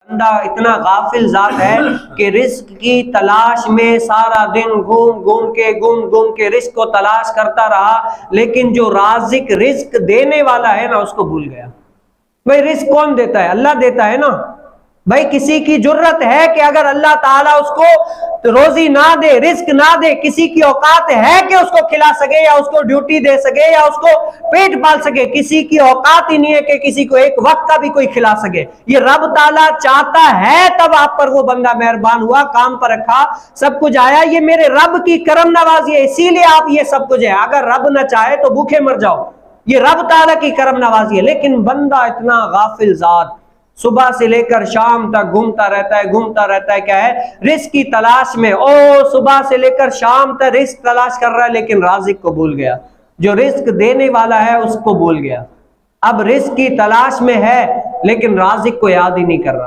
बंदा इतना गाफिल जात है कि रिस्क की तलाश में सारा दिन घूम घूम के रिस्क को तलाश करता रहा, लेकिन जो राजिक रिस्क देने वाला है ना उसको भूल गया। भाई रिस्क कौन देता है? अल्लाह देता है ना। भाई किसी की जुर्रत है कि अगर अल्लाह ताला उसको तो रोजी ना दे, रिस्क ना दे, किसी की औकात है कि उसको खिला सके या उसको ड्यूटी दे सके या उसको पेट पाल सके? किसी की औकात ही नहीं है कि किसी को एक वक्त का भी कोई खिला सके। ये रब ताला चाहता है तब आप पर वो बंदा मेहरबान हुआ, काम पर रखा, सब कुछ आया। ये मेरे रब की करम नवाजी है, इसीलिए आप ये सब कुछ है। अगर रब ना चाहे तो भूखे मर जाओ, ये रब ताला की करम नवाजी है। लेकिन बंदा इतना गाफिल जात सुबह से लेकर शाम तक घूमता रहता है, क्या है? रिस्क की तलाश में। ओ सुबह से लेकर शाम तक रिस्क तलाश कर रहा है, लेकिन राजिक को भूल गया, जो रिस्क देने वाला है उसको भूल गया। अब रिस्क की तलाश में है लेकिन राजिक को याद ही नहीं कर रहा।